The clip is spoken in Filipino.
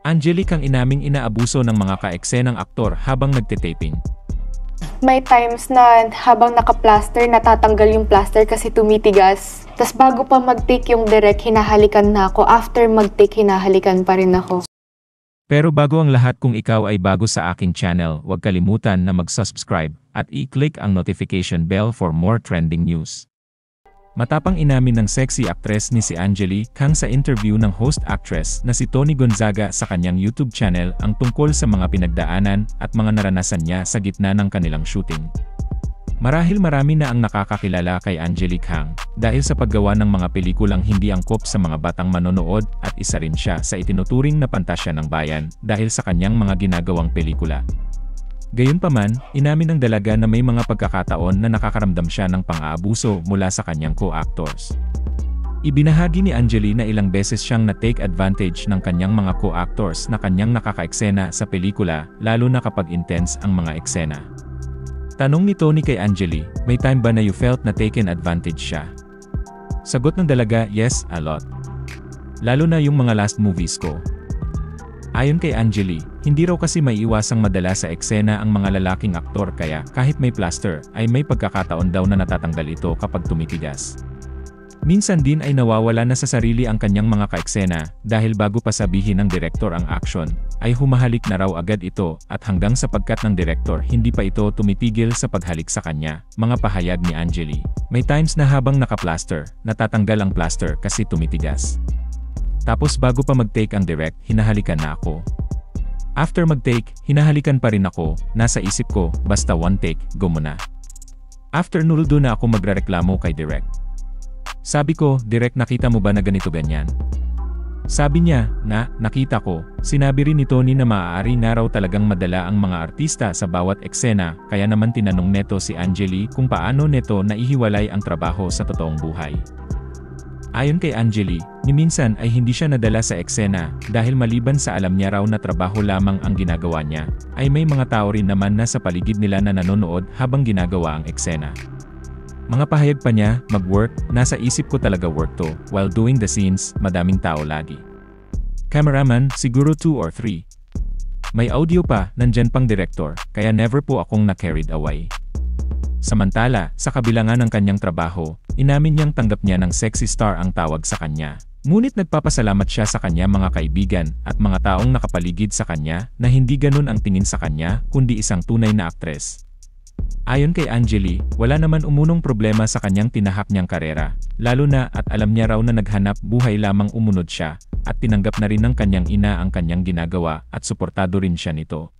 Angelique ang inaming inaabuso ng mga ka-eksenang aktor habang nagtitaping. May times na habang naka-plaster, natatanggal yung plaster kasi tumitigas. Tas bago pa mag-take yung direct, hinahalikan na ako. After mag-take, hinahalikan pa rin ako. Pero bago ang lahat, kung ikaw ay bago sa aking channel, huwag kalimutan na mag-subscribe at i-click ang notification bell for more trending news. Matapang inamin ng sexy actress ni si Angelique Kang sa interview ng host actress na si Tony Gonzaga sa kanyang YouTube channel ang tungkol sa mga pinagdaanan at mga naranasan niya sa gitna ng kanilang shooting. Marahil marami na ang nakakakilala kay Angelique Kang dahil sa paggawa ng mga pelikulang hindi angkop sa mga batang manonood at isa rin siya sa itinuturing na pantasya ng bayan dahil sa kanyang mga ginagawang pelikula. Gayunpaman, inamin ng dalaga na may mga pagkakataon na nakakaramdam siya ng pang-aabuso mula sa kanyang co-actors. Ibinahagi ni Angelique na ilang beses siyang na-take advantage ng kanyang mga co-actors na kanyang nakaka-eksena sa pelikula, lalo na kapag intense ang mga eksena. Tanong ni Tony kay Angelique, may time ba na you felt na taken advantage siya? Sagot ng dalaga, yes, a lot. Lalo na yung mga last movies ko. Ayon kay Angelique, hindi raw kasi maiiwasang madala sa eksena ang mga lalaking aktor kaya kahit may plaster ay may pagkakataon daw na natatanggal ito kapag tumitigas. Minsan din ay nawawala na sa sarili ang kanyang mga kaeksena dahil bago pa sabihin ng direktor ang action, ay humahalik na raw agad ito at hanggang sa pagkat ng direktor hindi pa ito tumitigil sa paghalik sa kanya, mga pahayag ni Angelique. May times na habang naka-plaster, natatanggal ang plaster kasi tumitigas. Tapos bago pa mag-take ang direct, hinahalikan na ako. After mag-take, hinahalikan pa rin ako, nasa isip ko, basta one take, go muna. After nuldo na ako magrereklamo kay direct. Sabi ko, direct nakita mo ba na ganito ganyan? Sabi niya, nakita ko. Sinabi rin ni Tony na maaari na raw talagang madala ang mga artista sa bawat eksena, kaya naman tinanong neto si Angelique kung paano neto naihiwalay ang trabaho sa totoong buhay. Ayon kay Angelique, ni minsan ay hindi siya nadala sa eksena dahil maliban sa alam niya raw na trabaho lamang ang ginagawa niya, ay may mga tao rin naman na sa paligid nila na nanonood habang ginagawa ang eksena. Mga pahayag pa niya, mag-work, nasa isip ko talaga work to, while doing the scenes, madaming tao lagi. Cameraman, siguro 2 or 3. May audio pa, nandyan pang director, kaya never po akong na-carried away. Samantala, sa kabilangan ng kanyang trabaho, inamin niyang tanggap niya ng sexy star ang tawag sa kanya. Ngunit nagpapasalamat siya sa kanya mga kaibigan at mga taong nakapaligid sa kanya na hindi ganun ang tingin sa kanya kundi isang tunay na aktres. Ayon kay Angelique, wala naman umunong problema sa kanyang tinahak niyang karera, lalo na at alam niya raw na naghanap buhay lamang umunod siya at tinanggap na rin ng kanyang ina ang kanyang ginagawa at suportado rin siya nito.